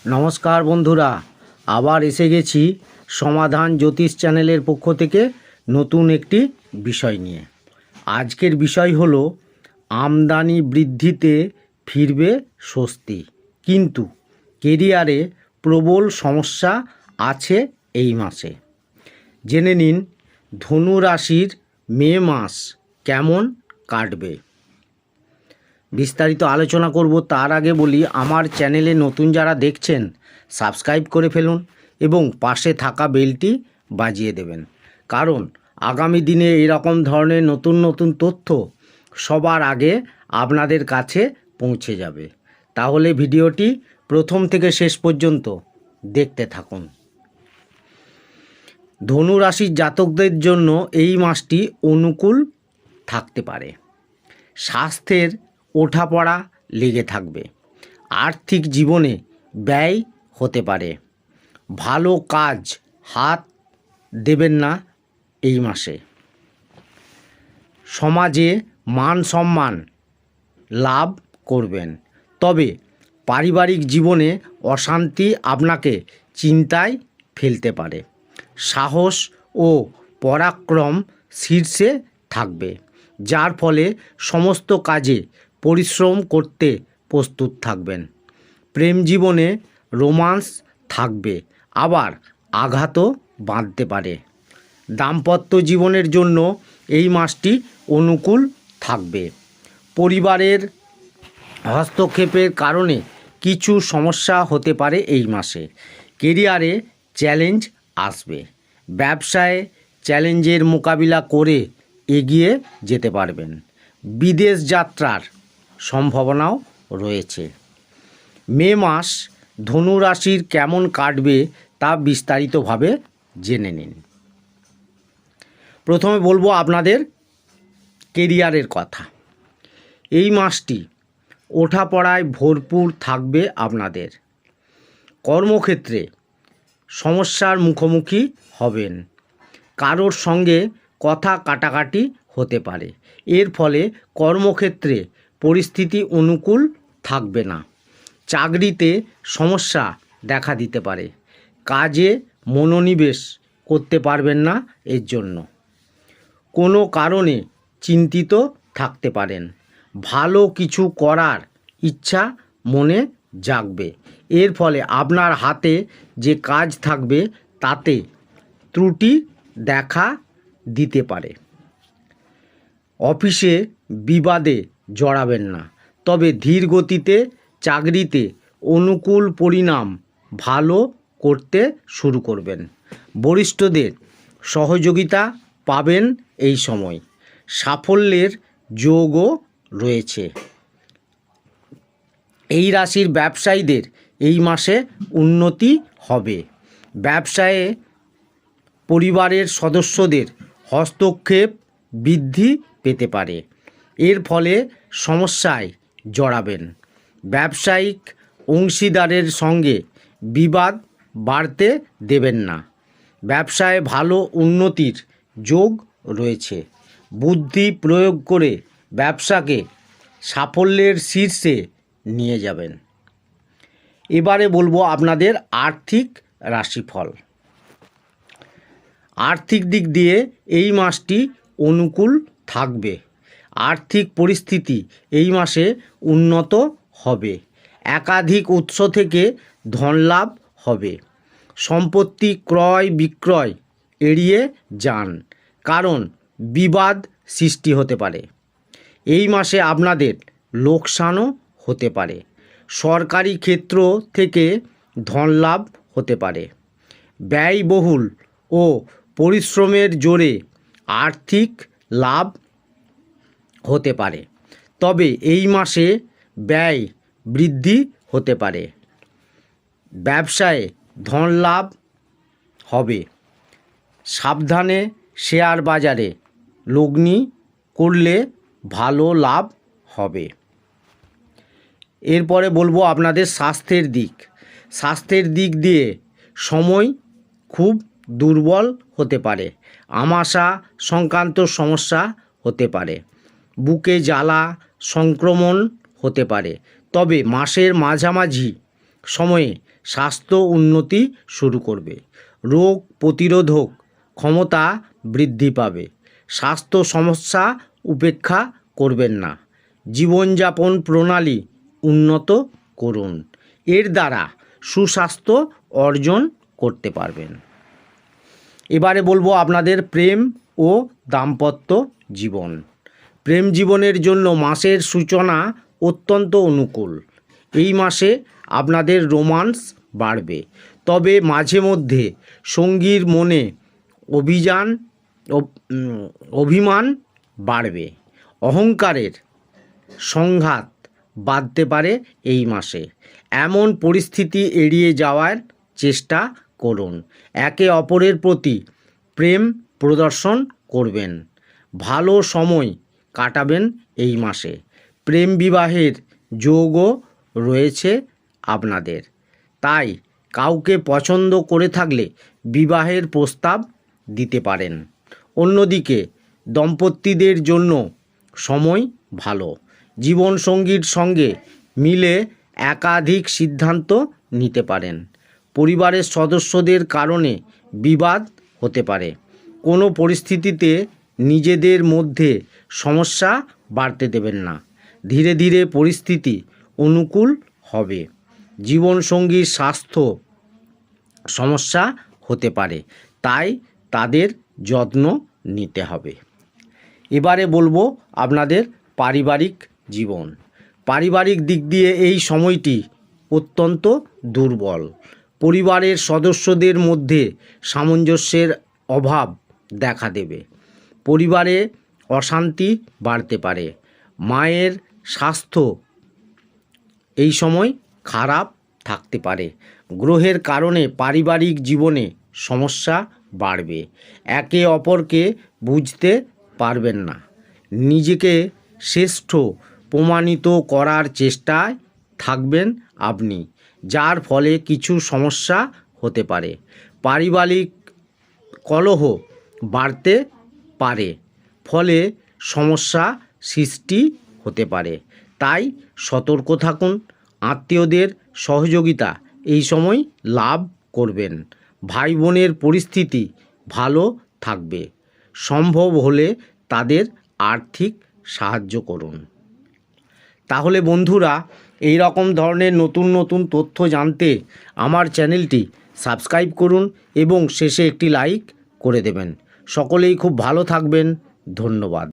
নমস্কার বন্ধুরা, আবার এসে গেছি সমাধান জ্যোতিষ চ্যানেলের পক্ষ থেকে নতুন একটি বিষয় নিয়ে। আজকের বিষয় হলো আমদানি বৃদ্ধিতে ফিরবে স্বস্তি, কিন্তু কেরিয়ারে প্রবল সমস্যা আছে এই মাসে। জেনে নিন ধনু রাশির মে মাস কেমন কাটবে। বিস্তারিত আলোচনা করব তার আগে বলি, আমার চ্যানেলে নতুন যারা দেখছেন সাবস্ক্রাইব করে ফেলুন এবং পাশে থাকা বেলটি বাজিয়ে দেবেন, কারণ আগামী দিনে এরকম ধরনের নতুন নতুন তথ্য সবার আগে আপনাদের কাছে পৌঁছে যাবে। তাহলে ভিডিওটি প্রথম থেকে শেষ পর্যন্ত দেখতে থাকুন। ধনু রাশির জাতকদের জন্য এই মাসটি অনুকূল থাকতে পারে। স্বাস্থ্যের ওঠাপড়া লেগে থাকবে। আর্থিক জীবনে ব্যয় হতে পারে। ভালো কাজ হাত দেবেন না এই মাসে। সমাজে মান সম্মান লাভ করবেন, তবে পারিবারিক জীবনে অশান্তি আপনাকে চিন্তায় ফেলতে পারে। সাহস ও পরাক্রম শীর্ষে থাকবে, যার ফলে সমস্ত কাজে পরিশ্রম করতে প্রস্তুত থাকবেন। প্রেম জীবনে রোমান্স থাকবে, আবার আঘাতও বাঁধতে পারে। দাম্পত্য জীবনের জন্য এই মাসটি অনুকূল থাকবে। পরিবারের হস্তক্ষেপের কারণে কিছু সমস্যা হতে পারে এই মাসে। কেরিয়ারে চ্যালেঞ্জ আসবে। ব্যবসায় চ্যালেঞ্জের মোকাবিলা করে এগিয়ে যেতে পারবেন। বিদেশ যাত্রার সম্ভাবনাও রয়েছে। মে মাস ধনু রাশির কেমন কাটবে তা বিস্তারিতভাবে জেনে নিন। প্রথমে বলবো আপনাদের কেরিয়ারের কথা। এই মাসটি ওঠাপড়ায় ভরপুর থাকবে আপনাদের। কর্মক্ষেত্রে সমস্যার মুখোমুখি হবেন। কারোর সঙ্গে কথা কাটাকাটি হতে পারে। এর ফলে কর্মক্ষেত্রে পরিস্থিতি অনুকূল থাকবে না। চাকরিতে সমস্যা দেখা দিতে পারে। কাজে মনোনিবেশ করতে পারবেন না। এর জন্য কোনো কারণে চিন্তিত থাকতে পারেন। ভালো কিছু করার ইচ্ছা মনে জাগবে। এর ফলে আপনার হাতে যে কাজ থাকবে তাতে ত্রুটি দেখা দিতে পারে। অফিসে বিবাদে জড়াবেন না, তবে ধীর গতিতে চাকরিতে অনুকূল পরিণাম ভালো করতে শুরু করবেন। বরিষ্ঠদের সহযোগিতা পাবেন এই সময়। সাফল্যের যোগও রয়েছে। এই রাশির ব্যবসায়ীদের এই মাসে উন্নতি হবে। ব্যবসায়ে পরিবারের সদস্যদের হস্তক্ষেপ বৃদ্ধি পেতে পারে। এর ফলে সমস্যায় জড়াবেন। ব্যবসায়িক অংশীদারের সঙ্গে বিবাদ বাড়তে দেবেন না। ব্যবসায় ভালো উন্নতির যোগ রয়েছে। বুদ্ধি প্রয়োগ করে ব্যবসাকে সাফল্যের শীর্ষে নিয়ে যাবেন। এবারে বলবো আপনাদের আর্থিক রাশিফল। আর্থিক দিক দিয়ে এই মাসটি অনুকূল থাকবে। আর্থিক পরিস্থিতি এই মাসে উন্নত হবে। একাধিক উৎস থেকে ধনলাভ হবে। সম্পত্তি ক্রয় বিক্রয় এড়িয়ে যান, কারণ বিবাদ সৃষ্টি হতে পারে। এই মাসে আপনাদের লোকসানও হতে পারে। সরকারি ক্ষেত্র থেকে ধনলাভ হতে পারে। ব্যয়বহুল ও পরিশ্রমের জোরে আর্থিক লাভ হতে পারে, তবে এই মাসে ব্যয় বৃদ্ধি হতে পারে। ব্যবসায়ে ধনলাভ হবে। সাবধানে শেয়ার বাজারে লগ্নি করলে ভালো লাভ হবে। এরপরে বলবো আপনাদের স্বাস্থ্যের দিক। স্বাস্থ্যের দিক দিয়ে সময় খুব দুর্বল হতে পারে। আমাশা সংক্রান্ত সমস্যা হতে পারে। বুকে জ্বালা সংক্রমণ হতে পারে, তবে মাসের মাঝামাঝি সময়ে স্বাস্থ্য উন্নতি শুরু করবে। রোগ প্রতিরোধক ক্ষমতা বৃদ্ধি পাবে। স্বাস্থ্য সমস্যা উপেক্ষা করবেন না। জীবনযাপন প্রণালী উন্নত করুন। এর দ্বারা সুস্বাস্থ্য অর্জন করতে পারবেন। এবারে বলবো আপনাদের প্রেম ও দাম্পত্য জীবন। প্রেম জীবনের জন্য মাসের সূচনা অত্যন্ত অনুকূল। এই মাসে আপনাদের রোমান্স বাড়বে, তবে মাঝে মধ্যে সঙ্গীর মনে অভিমান বাড়বে। অহংকারের সংঘাত বাঁধতে পারে এই মাসে। এমন পরিস্থিতি এড়িয়ে যাওয়ার চেষ্টা করুন। একে অপরের প্রতি প্রেম প্রদর্শন করবেন। ভালো সময় কাটাবেন এই মাসে। প্রেম বিবাহের যোগও রয়েছে আপনাদের, তাই কাউকে পছন্দ করে থাকলে বিবাহের প্রস্তাব দিতে পারেন। অন্যদিকে দম্পতিদের জন্য সময় ভালো। জীবনসঙ্গীর সঙ্গে মিলে একাধিক সিদ্ধান্ত নিতে পারেন। পরিবারের সদস্যদের কারণে বিবাদ হতে পারে। কোনো পরিস্থিতিতে নিজেদের মধ্যে সমস্যা বাড়তে দেবেন না। ধীরে ধীরে পরিস্থিতি অনুকূল হবে। জীবনসঙ্গীর স্বাস্থ্য সমস্যা হতে পারে, তাই তাদের যত্ন নিতে হবে। এবারে বলবো আপনাদের পারিবারিক জীবন। পারিবারিক দিক দিয়ে এই সময়টি অত্যন্ত দুর্বল। পরিবারের সদস্যদের মধ্যে সামঞ্জস্যের অভাব দেখা দেবে। পরিবারে অশান্তি বাড়তে পারে। মায়ের স্বাস্থ্য এই সময় খারাপ থাকতে পারে। গ্রহের কারণে পারিবারিক জীবনে সমস্যা বাড়বে। একে অপরকে বুঝতে পারবেন না। নিজেকে শ্রেষ্ঠ প্রমাণিত করার চেষ্টায় থাকবেন আপনি, যার ফলে কিছু সমস্যা হতে পারে। পারিবারিক কলহ বাড়তে পারে, ফলে সমস্যা সৃষ্টি হতে পারে। তাই সতর্ক থাকুন। আত্মীয়দের সহযোগিতা এই সময় লাভ করবেন। ভাই বোনের পরিস্থিতি ভালো থাকবে। সম্ভব হলে তাদের আর্থিক সাহায্য করুন। তাহলে বন্ধুরা, এই রকম ধরনের নতুন নতুন তথ্য জানতে আমার চ্যানেলটি সাবস্ক্রাইব করুন এবং শেষে একটি লাইক করে দেবেন। সকলেই খুব ভালো থাকবেন। ধন্যবাদ।